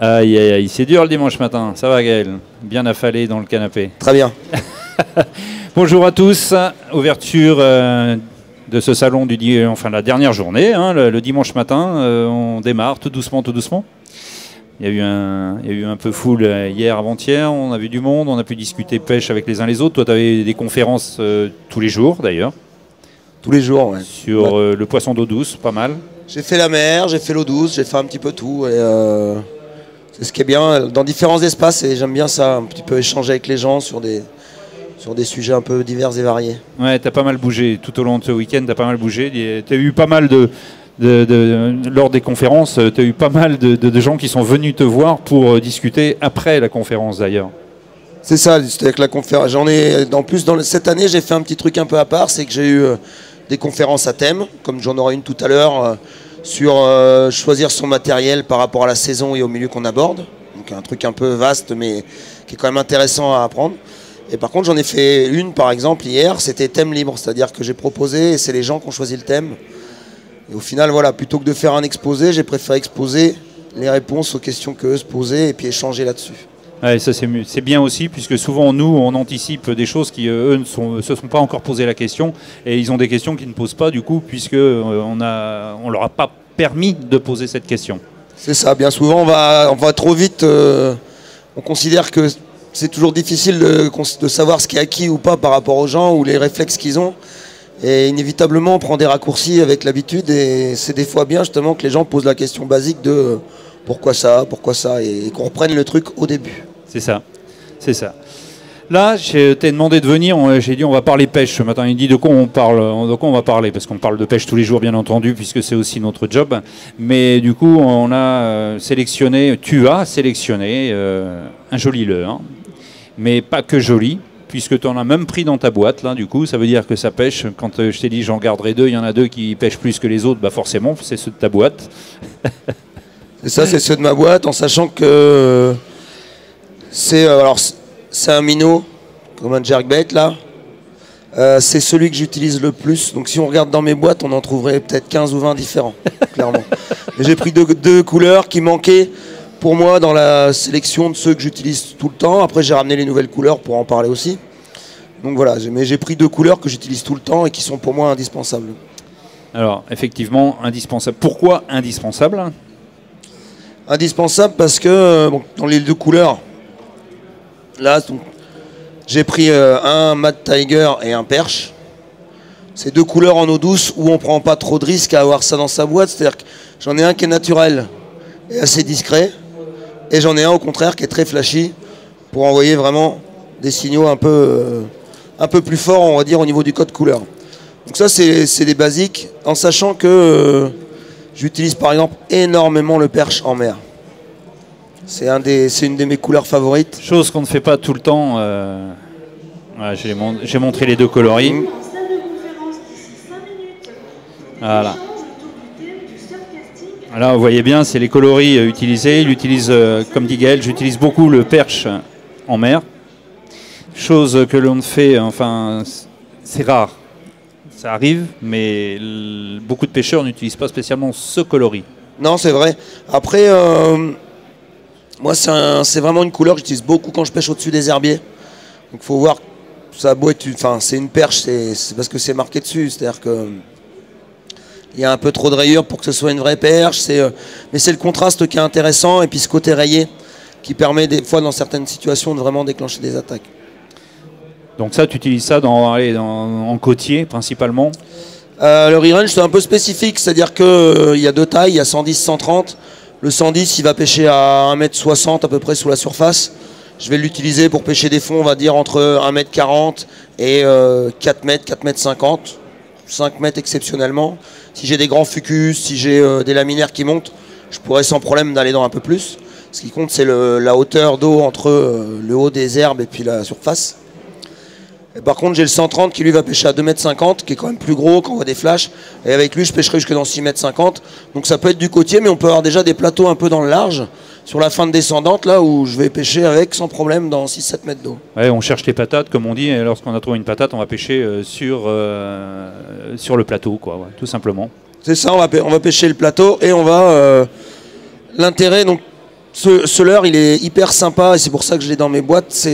Aïe, aïe, aïe, c'est dur le dimanche matin. Ça va, Gaël? Bien affalé dans le canapé. Très bien. Bonjour à tous. Ouverture de ce salon enfin la dernière journée, hein, le dimanche matin. On démarre tout doucement, tout doucement. Il y a eu un peu foule hier, avant-hier. On a vu du monde, on a pu discuter pêche avec les uns les autres. Toi, tu avais des conférences tous les jours, d'ailleurs. Tous les jours, ouais. Sur le poisson d'eau douce, pas mal. J'ai fait la mer, j'ai fait l'eau douce, j'ai fait un petit peu tout. Et c'est ce qui est bien dans différents espaces. Et j'aime bien ça, un petit peu échanger avec les gens sur des sujets un peu divers et variés. Ouais, tu as pas mal bougé tout au long de ce week-end. Tu as pas mal bougé. Tu as eu pas mal lors des conférences, tu as eu pas mal de gens qui sont venus te voir pour discuter après la conférence, d'ailleurs. C'est ça, c'était avec la conférence. Cette année, j'ai fait un petit truc un peu à part, c'est que j'ai eu des conférences à thème, comme j'en aurai une tout à l'heure, sur choisir son matériel par rapport à la saison et au milieu qu'on aborde. Donc un truc un peu vaste, mais qui est quand même intéressant à apprendre. Et par contre, j'en ai fait une, par exemple, hier, c'était thème libre, c'est-à-dire que j'ai proposé, et c'est les gens qui ont choisi le thème. Et au final, voilà, plutôt que de faire un exposé, j'ai préféré exposer les réponses aux questions qu'eux se posaient et puis échanger là-dessus. Ouais, ça c'est bien aussi, puisque souvent nous on anticipe des choses qui eux ne se sont pas encore posé la question, et ils ont des questions qu'ils ne posent pas du coup, puisque on leur a pas permis de poser cette question. C'est ça, bien souvent on va trop vite, on considère que c'est toujours difficile de savoir ce qui est acquis ou pas par rapport aux gens ou les réflexes qu'ils ont, et inévitablement on prend des raccourcis avec l'habitude, et c'est des fois bien justement que les gens posent la question basique de pourquoi ça, et qu'on reprenne le truc au début. C'est ça, c'est ça. Là, je t'ai demandé de venir, j'ai dit on va parler pêche ce matin. Il dit de quoi on va parler, parce qu'on parle de pêche tous les jours bien entendu, puisque c'est aussi notre job. Mais du coup, tu as sélectionné un joli leurre, hein. Mais pas que joli, puisque tu en as même pris dans ta boîte, là, du coup, ça veut dire que ça pêche. Quand je t'ai dit j'en garderai deux, il y en a deux qui pêchent plus que les autres, bah forcément, c'est ceux de ta boîte. C'est ça, c'est ceux de ma boîte, en sachant que c'est un minnow, comme un jerkbait là. C'est celui que j'utilise le plus. Donc si on regarde dans mes boîtes, on en trouverait peut-être 15 ou 20 différents, clairement. Mais j'ai pris deux couleurs qui manquaient pour moi dans la sélection de ceux que j'utilise tout le temps. Après j'ai ramené les nouvelles couleurs pour en parler aussi. Donc voilà, mais j'ai pris deux couleurs que j'utilise tout le temps et qui sont pour moi indispensables. Alors effectivement, indispensable. Pourquoi indispensable ? Indispensable parce que dans les deux couleurs, là j'ai pris un Mad Tiger et un perche. C'est deux couleurs en eau douce où on prend pas trop de risques à avoir ça dans sa boîte. C'est-à-dire que j'en ai un qui est naturel et assez discret, et j'en ai un au contraire qui est très flashy pour envoyer vraiment des signaux un peu plus forts, on va dire, au niveau du code couleur. Donc ça c'est des basiques, en sachant que j'utilise par exemple énormément le perche en mer. C'est une de mes couleurs favorites. Chose qu'on ne fait pas tout le temps. Voilà, j'ai montré les deux coloris. Voilà. Là, vous voyez bien, c'est les coloris utilisés. Il utilise, comme dit Gaël, j'utilise beaucoup le perche en mer. Chose que l'on ne fait, enfin, c'est rare. Ça arrive, mais beaucoup de pêcheurs n'utilisent pas spécialement ce coloris. Non, c'est vrai. Après, moi, c'est vraiment une couleur que j'utilise beaucoup quand je pêche au-dessus des herbiers. Donc, il faut voir, ça a beau être, c'est une perche, c'est parce que c'est marqué dessus. C'est-à-dire que il y a un peu trop de rayures pour que ce soit une vraie perche. Mais c'est le contraste qui est intéressant, et puis ce côté rayé qui permet des fois, dans certaines situations, de vraiment déclencher des attaques. Donc ça, tu utilises ça en côtier principalement? Le re-range c'est un peu spécifique, c'est-à-dire qu'il y a deux tailles, il y a 110, 130. Le 110 il va pêcher à 1m60 à peu près sous la surface. Je vais l'utiliser pour pêcher des fonds, on va dire entre 1m40 et 4 m, 4m50, 5 m exceptionnellement. Si j'ai des grands fucus, si j'ai des laminaires qui montent, je pourrais sans problème d'aller dans un peu plus. Ce qui compte c'est la hauteur d'eau entre le haut des herbes et puis la surface. Et par contre, j'ai le 130 qui lui va pêcher à 2,50 m, qui est quand même plus gros quand on voit des flashs. Et avec lui, je pêcherai jusque dans 6,50 m. Donc ça peut être du côtier, mais on peut avoir déjà des plateaux un peu dans le large, sur la fin de descendante, là où je vais pêcher avec sans problème dans 6-7 mètres d'eau. Ouais, on cherche les patates, comme on dit, et lorsqu'on a trouvé une patate, on va pêcher sur le plateau, quoi, ouais, tout simplement. C'est ça, on va pêcher le plateau, et on va... l'intérêt, donc, Ce leurre, il est hyper sympa et c'est pour ça que je l'ai dans mes boîtes.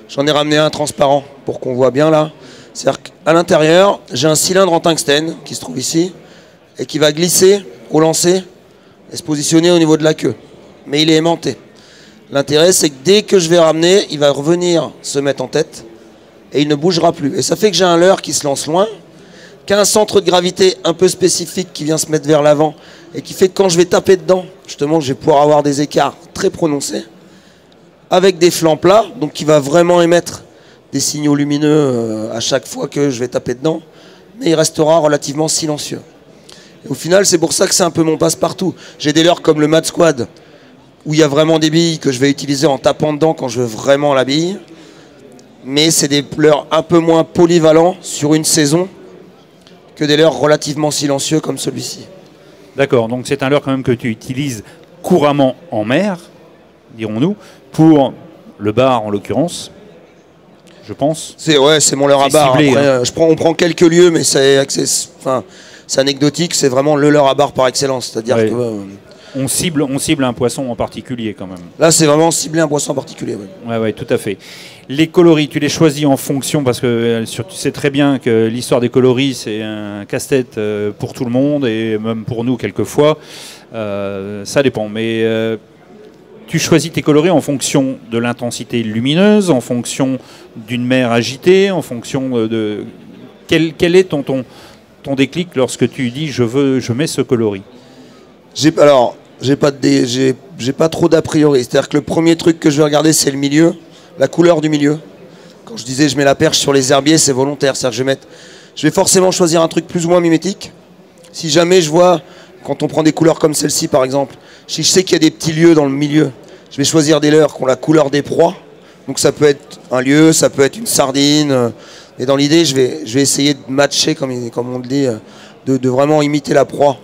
J'en ai ramené un transparent pour qu'on voit bien là. C'est-à-dire qu'à l'intérieur, j'ai un cylindre en tungstène qui se trouve ici et qui va glisser au lancer et se positionner au niveau de la queue. Mais il est aimanté. L'intérêt, c'est que dès que je vais ramener, il va revenir se mettre en tête et il ne bougera plus. Et ça fait que j'ai un leurre qui se lance loin, qui a un centre de gravité un peu spécifique qui vient se mettre vers l'avant et qui fait que quand je vais taper dedans, justement, je vais pouvoir avoir des écarts très prononcés avec des flancs plats, donc qui va vraiment émettre des signaux lumineux à chaque fois que je vais taper dedans, mais il restera relativement silencieux. Et au final, c'est pour ça que c'est un peu mon passe-partout. J'ai des leurres comme le Mad Squad, où il y a vraiment des billes que je vais utiliser en tapant dedans quand je veux vraiment la bille, mais c'est des leurres un peu moins polyvalents sur une saison que des leurres relativement silencieux comme celui-ci. D'accord, donc c'est un leurre quand même que tu utilises couramment en mer, dirons-nous, pour le bar en l'occurrence, je pense. C'est mon leurre à bar. Ciblé, après, hein. on prend quelques lieux, mais c'est anecdotique, c'est vraiment le leurre à bar par excellence. C'est-à-dire Ouais. que On cible un poisson en particulier quand même. là, c'est vraiment cibler un poisson en particulier. Ouais. Ouais, tout à fait. Les coloris, tu les choisis en fonction, parce que tu sais très bien que l'histoire des coloris, c'est un casse-tête pour tout le monde, et même pour nous quelquefois. Ça dépend. Mais tu choisis tes coloris en fonction de l'intensité lumineuse, en fonction d'une mer agitée, en fonction de... Quel est ton déclic lorsque tu dis je mets ce coloris? J'ai pas trop d'a priori. C'est-à-dire que le premier truc que je vais regarder, c'est le milieu, la couleur du milieu. Quand je disais je mets la perche sur les herbiers, c'est volontaire. C'est-à-dire que je vais forcément choisir un truc plus ou moins mimétique. Si jamais je vois, quand on prend des couleurs comme celle-ci par exemple, si je sais qu'il y a des petits lieux dans le milieu, je vais choisir des leurres qui ont la couleur des proies. Donc ça peut être un lieu, ça peut être une sardine. Et dans l'idée, je vais essayer de matcher, comme on le dit, de vraiment imiter la proie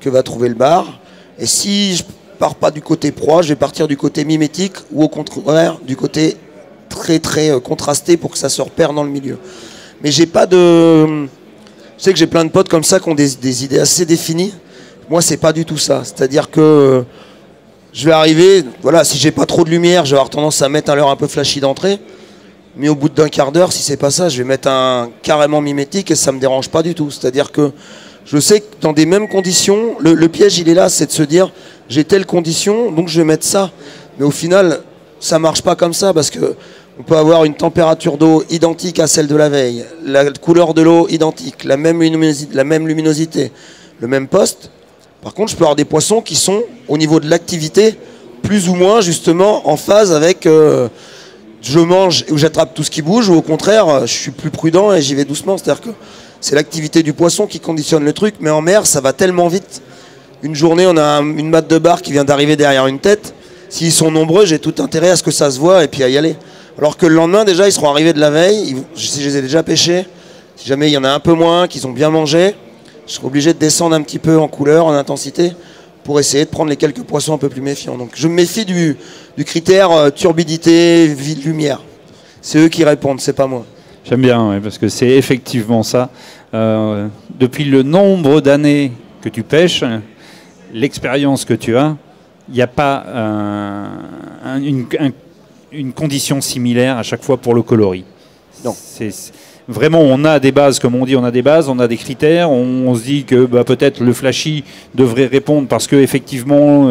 que va trouver le bar. Et si je pars pas du côté proie, je vais partir du côté mimétique ou au contraire du côté très très contrasté pour que ça se repère dans le milieu. Mais j'ai pas de... Je sais que j'ai plein de potes comme ça qui ont des idées assez définies. Moi, c'est pas du tout ça. C'est-à-dire que je vais arriver, voilà, si j'ai pas trop de lumière, je vais avoir tendance à mettre un leurre un peu flashy d'entrée. Mais au bout d'un quart d'heure, si c'est pas ça, je vais mettre un carrément mimétique et ça me dérange pas du tout. C'est-à-dire que je sais que dans des mêmes conditions, le piège il est là, c'est de se dire j'ai telle condition, donc je vais mettre ça. Mais au final, ça marche pas comme ça parce que on peut avoir une température d'eau identique à celle de la veille, la couleur de l'eau identique, la même luminosité, le même poste. Par contre, je peux avoir des poissons qui sont au niveau de l'activité plus ou moins justement en phase avec je mange ou j'attrape tout ce qui bouge, ou au contraire, je suis plus prudent et j'y vais doucement. C'est-à-dire que c'est l'activité du poisson qui conditionne le truc, mais en mer, ça va tellement vite. Une journée, on a une matte de bar qui vient d'arriver derrière une tête. S'ils sont nombreux, j'ai tout intérêt à ce que ça se voit et puis à y aller. Alors que le lendemain, déjà, ils seront arrivés de la veille. Si je les ai déjà pêchés, si jamais il y en a un peu moins, qu'ils ont bien mangé, je serai obligé de descendre un petit peu en couleur, en intensité, pour essayer de prendre les quelques poissons un peu plus méfiants. Donc je me méfie du critère turbidité, lumière. C'est eux qui répondent, c'est pas moi. J'aime bien, ouais, parce que c'est effectivement ça. Depuis le nombre d'années que tu pêches, l'expérience que tu as, il n'y a pas une condition similaire à chaque fois pour le coloris. Non. Vraiment, on a des bases, comme on dit, on a des bases, on a des critères. On se dit que peut-être le flashy devrait répondre parce qu'effectivement,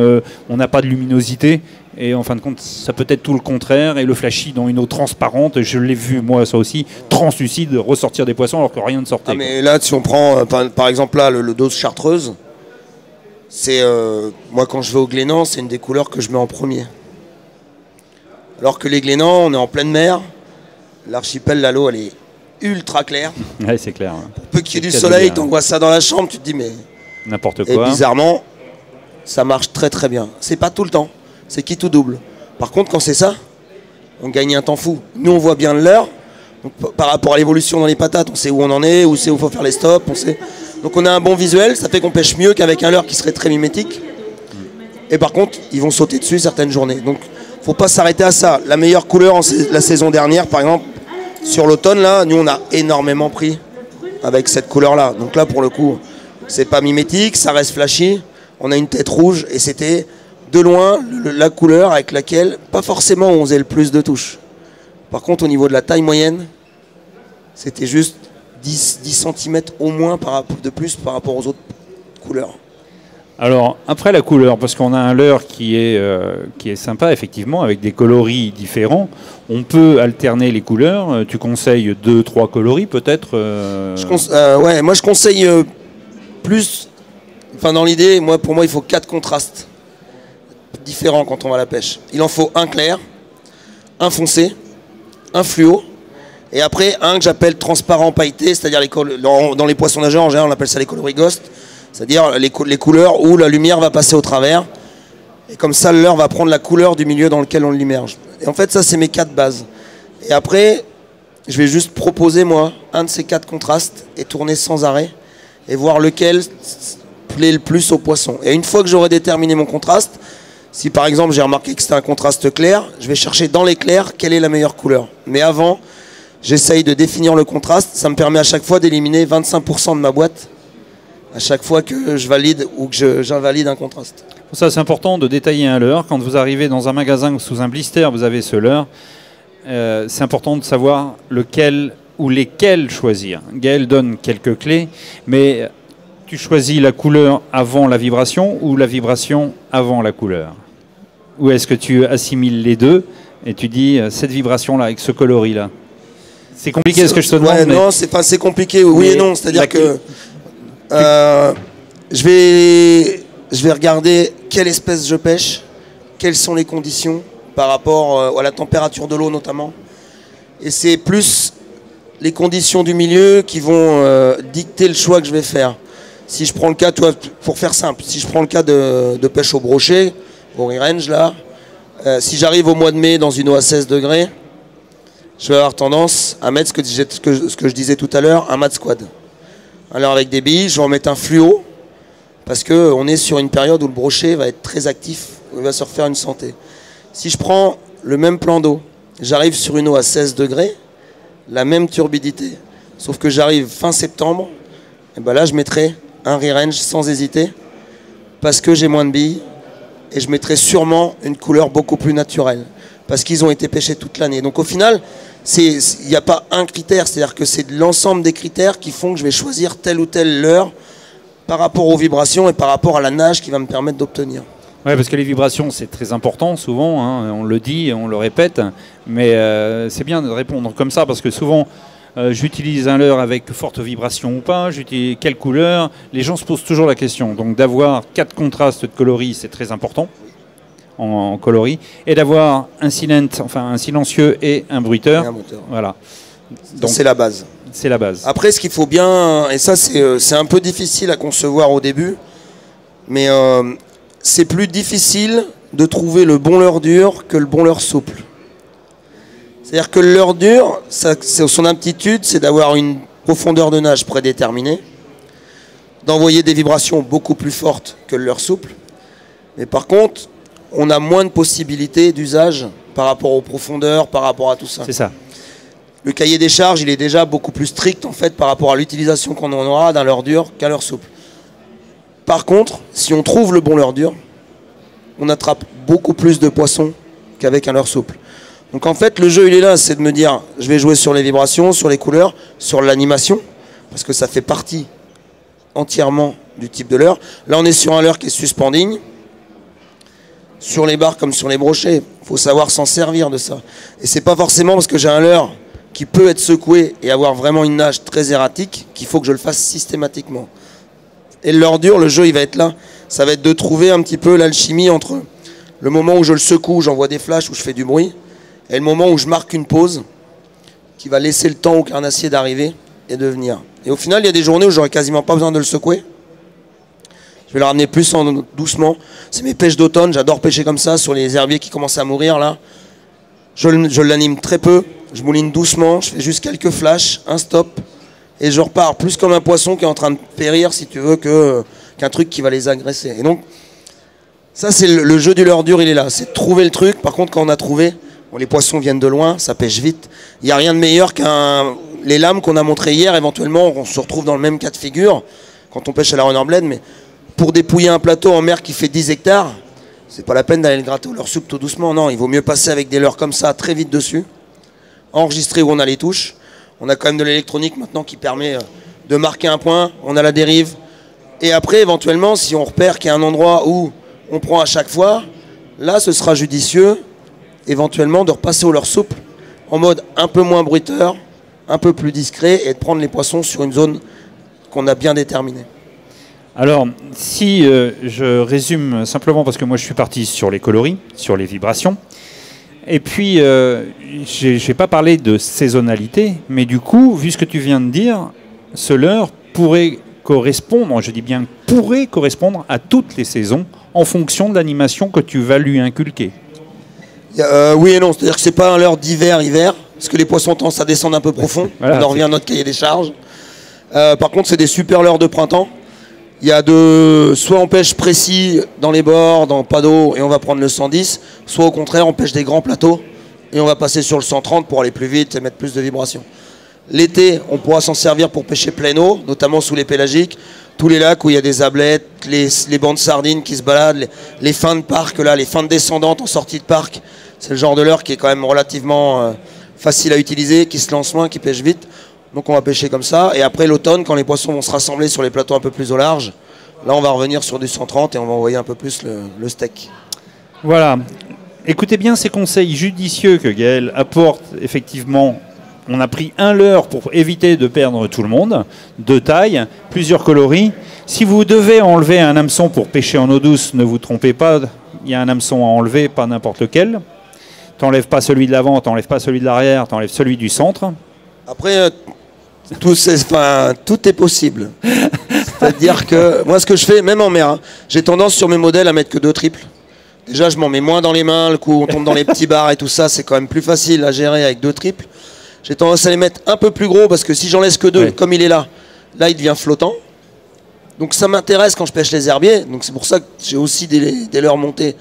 on n'a pas de luminosité. Et en fin de compte, ça peut être tout le contraire. Et le flashy dans une eau transparente, je l'ai vu, moi, ça aussi, translucide, ressortir des poissons alors que rien ne sortait. Ah, mais là, si on prend, par exemple, là, le dose chartreuse, c'est moi, quand je vais au Glénan, c'est une des couleurs que je mets en premier. Alors que les Glénans, on est en pleine mer. L'archipel, là, l'eau, elle est ultra claire. Ouais, c'est clair. Hein. Pour peu qu'il y ait du soleil, t'envoies ça dans la chambre, tu te dis, mais... N'importe quoi. Et bizarrement, ça marche très très bien. C'est pas tout le temps. C'est qui tout double. Par contre, quand c'est ça, on gagne un temps fou. Nous, on voit bien l'heure. Par rapport à l'évolution dans les patates, on sait où on en est, où c'est où il faut faire les stops. On sait. Donc on a un bon visuel. Ça fait qu'on pêche mieux qu'avec un leurre qui serait très mimétique. Et par contre, ils vont sauter dessus certaines journées. Donc, faut pas s'arrêter à ça. La meilleure couleur la saison dernière, par exemple, sur l'automne, là, nous, on a énormément pris avec cette couleur-là. Donc là, pour le coup, c'est pas mimétique, ça reste flashy. On a une tête rouge et c'était de loin la couleur avec laquelle, pas forcément on faisait le plus de touches. Par contre, au niveau de la taille moyenne, c'était juste 10 cm au moins de plus par rapport aux autres couleurs. Alors, après la couleur, parce qu'on a un leurre qui est sympa, effectivement, avec des coloris différents, on peut alterner les couleurs. Tu conseilles 2-3 coloris, peut-être ouais, moi, je conseille plus... Enfin, dans l'idée, pour moi, il faut 4 contrastes différents quand on va à la pêche. Il en faut un clair, un foncé, un fluo, et après, un que j'appelle transparent pailleté, c'est-à-dire dans les poissons nageurs, en général, on appelle ça les coloris ghost. C'est-à-dire les couleurs où la lumière va passer au travers. Et comme ça, le leurre va prendre la couleur du milieu dans lequel on l'immerge. Et en fait, ça, c'est mes 4 bases. Et après, je vais juste proposer, moi, un de ces 4 contrastes et tourner sans arrêt et voir lequel plaît le plus au poisson. Et une fois que j'aurai déterminé mon contraste, si par exemple j'ai remarqué que c'était un contraste clair, je vais chercher dans les clairs quelle est la meilleure couleur. Mais avant, j'essaye de définir le contraste. Ça me permet à chaque fois d'éliminer 25% de ma boîte à chaque fois que je valide ou que j'invalide un contraste. Pour ça, c'est important de détailler un leurre. Quand vous arrivez dans un magasin sous un blister, vous avez ce leurre. C'est important de savoir lequel ou lesquels choisir. Gaël donne quelques clés, mais tu choisis la couleur avant la vibration ou la vibration avant la couleur? Ou est-ce que tu assimiles les deux et tu dis cette vibration-là avec ce coloris-là? C'est compliqué ce que je te demande. Ouais, mais... Non, c'est compliqué, oui et non. C'est-à-dire que je vais regarder quelle espèce je pêche, quelles sont les conditions par rapport à la température de l'eau notamment. Et c'est plus les conditions du milieu qui vont dicter le choix que je vais faire. Si je prends le cas, pour faire simple, si je prends le cas de pêche au brochet, au range là, si j'arrive au mois de mai dans une eau à 16 degrés, je vais avoir tendance à mettre ce que je disais tout à l'heure, un mat squad. Alors avec des billes, je vais en mettre un fluo, parce qu'on est sur une période où le brochet va être très actif, où il va se refaire une santé. Si je prends le même plan d'eau, j'arrive sur une eau à 16 degrés, la même turbidité, sauf que j'arrive fin septembre, et ben là je mettrai un re-range sans hésiter, parce que j'ai moins de billes, et je mettrai sûrement une couleur beaucoup plus naturelle, parce qu'ils ont été pêchés toute l'année. Donc au final, il n'y a pas un critère, c'est-à-dire que c'est l'ensemble des critères qui font que je vais choisir tel ou tel leurre par rapport aux vibrations et par rapport à la nage qui va me permettre d'obtenir. Oui, parce que les vibrations, c'est très important souvent, hein, on le dit, on le répète, mais c'est bien de répondre comme ça, parce que souvent, j'utilise un leurre avec forte vibration ou pas, j'utilise quelle couleur, les gens se posent toujours la question. Donc d'avoir 4 contrastes de coloris, c'est très important. En coloris, et d'avoir un silencieux et un bruiteur. Voilà. Donc c'est la base. C'est la base. Après, ce qu'il faut bien, et ça c'est un peu difficile à concevoir au début, mais c'est plus difficile de trouver le bon leurre dur que le bon leurre souple. C'est-à-dire que le leurre dur, son aptitude, c'est d'avoir une profondeur de nage prédéterminée, d'envoyer des vibrations beaucoup plus fortes que le leurre souple, mais par contre, on a moins de possibilités d'usage par rapport aux profondeurs, par rapport à tout ça. C'est ça. Le cahier des charges, il est déjà beaucoup plus strict en fait par rapport à l'utilisation qu'on en aura d'un leurre dur qu'un leurre souple. Par contre, si on trouve le bon leurre dur, on attrape beaucoup plus de poissons qu'avec un leurre souple. Donc en fait, le jeu il est là, c'est de me dire, je vais jouer sur les vibrations, sur les couleurs, sur l'animation, parce que ça fait partie entièrement du type de leurre. Là, on est sur un leurre qui est suspending. Sur les barres comme sur les brochets, il faut savoir s'en servir de ça. Et c'est pas forcément parce que j'ai un leurre qui peut être secoué et avoir vraiment une nage très erratique qu'il faut que je le fasse systématiquement. Et le leurre dur, le jeu il va être là. Ça va être de trouver un petit peu l'alchimie entre le moment où je le secoue, j'envoie des flashs, où je fais du bruit, et le moment où je marque une pause qui va laisser le temps au carnassier d'arriver et de venir. Et au final, il y a des journées où j'aurais quasiment pas besoin de le secouer. Je vais le ramener plus doucement. C'est mes pêches d'automne, j'adore pêcher comme ça sur les herbiers qui commencent à mourir là. Je l'anime très peu, je mouline doucement, je fais juste quelques flashs, un stop, et je repars plus comme un poisson qui est en train de périr si tu veux qu'un truc qui va les agresser. Et donc ça c'est le jeu du leurre dur, il est là, c'est de trouver le truc. Par contre quand on a trouvé, bon, les poissons viennent de loin, ça pêche vite. Il n'y a rien de meilleur les lames qu'on a montrées hier, éventuellement on se retrouve dans le même cas de figure quand on pêche à la Runner Blade, mais pour dépouiller un plateau en mer qui fait 10 hectares, C'est pas la peine d'aller le gratter au leurre souple tout doucement. Non, il vaut mieux passer avec des leurres comme ça très vite dessus. Enregistrer où on a les touches. On a quand même de l'électronique maintenant qui permet de marquer un point. On a la dérive. Et après, éventuellement, si on repère qu'il y a un endroit où on prend à chaque fois, là, ce sera judicieux, éventuellement, de repasser au leurre souple en mode un peu moins bruiteur, un peu plus discret, et de prendre les poissons sur une zone qu'on a bien déterminée. Alors, si je résume simplement, parce que moi je suis parti sur les coloris, sur les vibrations, et puis je n'ai pas parlé de saisonnalité, mais du coup, vu ce que tu viens de dire, ce leurre pourrait correspondre, je dis bien pourrait correspondre à toutes les saisons en fonction de l'animation que tu vas lui inculquer. Oui et non, c'est-à-dire que ce n'est pas un leurre d'hiver, parce que les poissons tendent à descendre un peu profond, voilà, on en revient à notre cahier des charges. Par contre, c'est des super leurres de printemps. Il y a soit on pêche précis dans les bords, dans pas d'eau, et on va prendre le 110, soit au contraire, on pêche des grands plateaux, et on va passer sur le 130 pour aller plus vite et mettre plus de vibrations. L'été, on pourra s'en servir pour pêcher pleine eau, notamment sous les pélagiques, tous les lacs où il y a des ablettes, les bancs de sardines qui se baladent, les fins de parc, là, les fins de descendantes en sortie de parc. C'est le genre de leurre qui est quand même relativement facile à utiliser, qui se lance loin, qui pêche vite. Donc on va pêcher comme ça. Et après l'automne, quand les poissons vont se rassembler sur les plateaux un peu plus au large, là on va revenir sur du 130 et on va envoyer un peu plus le steak. Voilà. Écoutez bien ces conseils judicieux que Gaël apporte. Effectivement, on a pris un leurre pour éviter de perdre tout le monde. De taille, plusieurs coloris. Si vous devez enlever un hameçon pour pêcher en eau douce, ne vous trompez pas. Il y a un hameçon à enlever, pas n'importe lequel. T'enlèves pas celui de l'avant, t'enlèves pas celui de l'arrière, t'enlèves celui du centre. Après, tout est possible. C'est-à-dire que moi, ce que je fais, même en mer, hein, j'ai tendance sur mes modèles à mettre que 2 triples. Déjà, je m'en mets moins dans les mains, le coup on tombe dans les petits bars et tout ça, c'est quand même plus facile à gérer avec 2 triples. J'ai tendance à les mettre un peu plus gros parce que si j'en laisse que 2, comme il est là, il devient flottant. Donc ça m'intéresse quand je pêche les herbiers. Donc c'est pour ça que j'ai aussi des leurres montées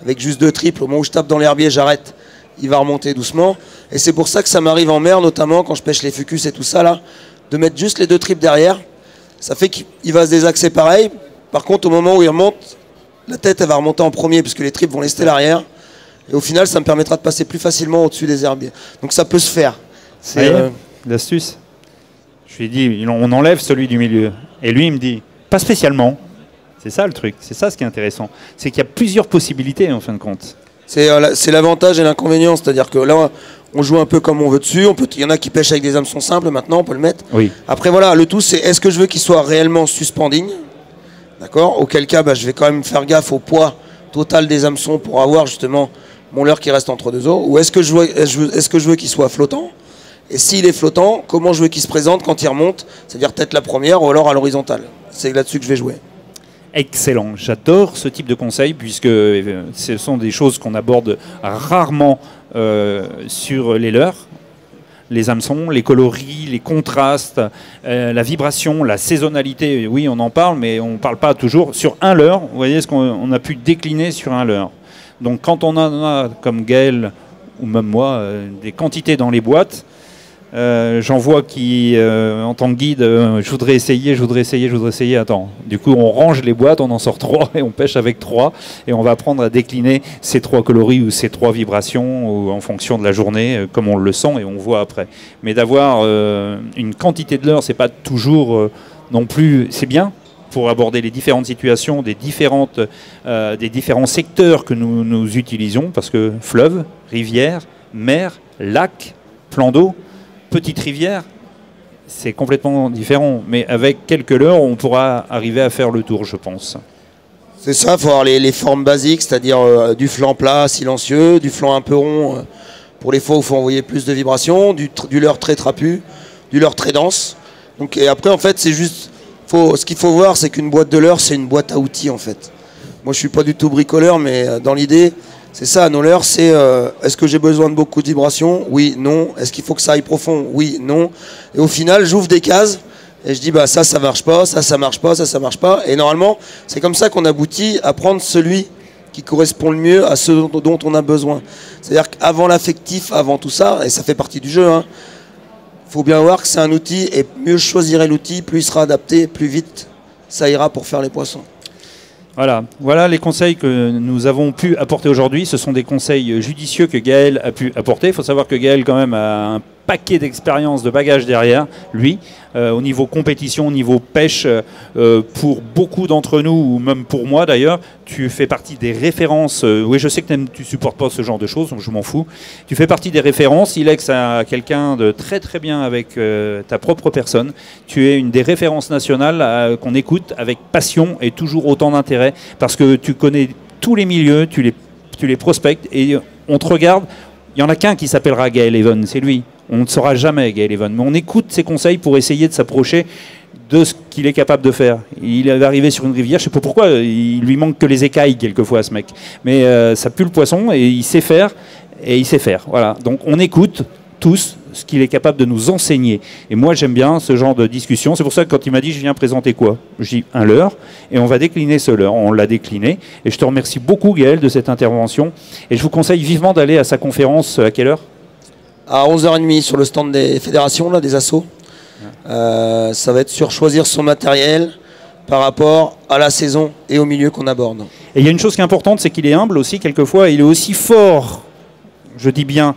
avec juste 2 triples. Au moment où je tape dans l'herbier, j'arrête. Il va remonter doucement. Et c'est pour ça que ça m'arrive en mer, notamment quand je pêche les fucus et tout ça, là, de mettre juste les 2 triples derrière. Ça fait qu'il va se désaxer pareil. Par contre, au moment où il remonte, la tête, elle va remonter en premier puisque les triples vont rester l'arrière. Et au final, ça me permettra de passer plus facilement au-dessus des herbiers. Donc ça peut se faire. C'est l'astuce. Je lui ai dit, on enlève celui du milieu. Et lui, il me dit, pas spécialement. C'est ça le truc. C'est ça ce qui est intéressant. C'est qu'il y a plusieurs possibilités en fin de compte. C'est l'avantage et l'inconvénient. C'est-à-dire que là, on joue un peu comme on veut dessus. Il y en a qui pêchent avec des hameçons simples maintenant, on peut le mettre. Oui. Après, voilà, le tout, c'est est-ce que je veux qu'il soit réellement suspending? D'accord. Auquel cas, je vais quand même faire gaffe au poids total des hameçons pour avoir justement mon leurre qui reste entre 2 eaux. Ou est-ce que je veux qu'il soit flottant? Et s'il est flottant, comment je veux qu'il se présente quand il remonte? C'est-à-dire peut-être la première ou alors à l'horizontale. C'est là-dessus que je vais jouer. Excellent, j'adore ce type de conseils puisque ce sont des choses qu'on aborde rarement sur les leurres. Les hameçons, les coloris, les contrastes, la vibration, la saisonnalité, oui on en parle mais on ne parle pas toujours sur un leurre. Vous voyez ce qu'on a pu décliner sur un leurre. Donc quand on en a comme Gaël ou même moi des quantités dans les boîtes, j'en vois qui, en tant que guide, je voudrais essayer. Attends, du coup, on range les boîtes, on en sort 3 et on pêche avec 3 et on va apprendre à décliner ces 3 coloris ou ces 3 vibrations ou en fonction de la journée, comme on le sent et on voit après. Mais d'avoir une quantité de leurres, c'est pas toujours non plus. C'est bien pour aborder les différentes situations des différents secteurs que nous utilisons, parce que fleuve, rivière, mer, lac, plan d'eau. Petite rivière, c'est complètement différent. Mais avec quelques leurres, on pourra arriver à faire le tour, je pense. C'est ça, il faut avoir les formes basiques, c'est-à-dire du flanc plat, silencieux, du flanc un peu rond, pour les fois où il faut envoyer plus de vibrations, du leurre très trapu, du leurre très dense. Donc, et après, en fait, c'est juste... ce qu'il faut voir, c'est qu'une boîte de leurre, c'est une boîte à outils, en fait. Moi, je ne suis pas du tout bricoleur, mais dans l'idée... C'est ça, nos leurres, c'est est-ce que j'ai besoin de beaucoup de vibrations? Oui, non. Est-ce qu'il faut que ça aille profond? Oui, non. Et au final, j'ouvre des cases et je dis ça marche pas, ça marche pas, ça marche pas. Et normalement, c'est comme ça qu'on aboutit à prendre celui qui correspond le mieux à ce dont on a besoin. C'est-à-dire qu'avant l'affectif, avant tout ça, et ça fait partie du jeu, faut bien voir que c'est un outil et mieux je choisirai l'outil, plus il sera adapté, plus vite ça ira pour faire les poissons. Voilà les conseils que nous avons pu apporter aujourd'hui. Ce sont des conseils judicieux que Gaël a pu apporter. Il faut savoir que Gaël quand même a un paquet d'expérience, de bagages derrière lui, au niveau compétition, au niveau pêche. Pour beaucoup d'entre nous, ou même pour moi d'ailleurs, tu fais partie des références. Oui, je sais que tu supportes pas ce genre de choses, donc je m'en fous. Tu fais partie des références. Ilex a quelqu'un de très très bien avec ta propre personne. Tu es une des références nationales qu'on écoute avec passion et toujours autant d'intérêt, parce que tu connais tous les milieux, tu les prospectes et on te regarde. Il n'y en a qu'un qui s'appellera Gaël Even, c'est lui. On ne saura jamais Gaël Even, mais on écoute ses conseils pour essayer de s'approcher de ce qu'il est capable de faire. Il est arrivé sur une rivière, je ne sais pas pourquoi, il lui manque que les écailles quelquefois à ce mec. Mais ça pue le poisson et il sait faire, Voilà. Donc on écoute tous ce qu'il est capable de nous enseigner. Et moi j'aime bien ce genre de discussion. C'est pour ça que quand il m'a dit je viens présenter quoi, je dis un leurre et on va décliner ce leurre. On l'a décliné et je te remercie beaucoup Gaël de cette intervention et je vous conseille vivement d'aller à sa conférence. À quelle heure? À 11h30 sur le stand des fédérations, là, des assos. Ça va être sur choisir son matériel par rapport à la saison et au milieu qu'on aborde. Et il y a une chose qui est importante, c'est qu'il est humble aussi quelquefois. Il est aussi fort, je dis bien,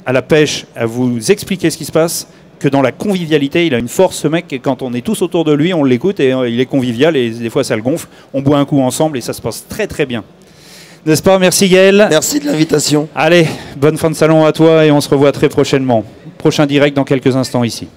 à la pêche, à vous expliquer ce qui se passe, que dans la convivialité. Il a une force, ce mec, et quand on est tous autour de lui, on l'écoute et il est convivial et des fois ça le gonfle. On boit un coup ensemble et ça se passe très très bien. N'est-ce pas? Merci Gaël. Merci de l'invitation. Allez, bonne fin de salon à toi et on se revoit très prochainement. Prochain direct dans quelques instants ici.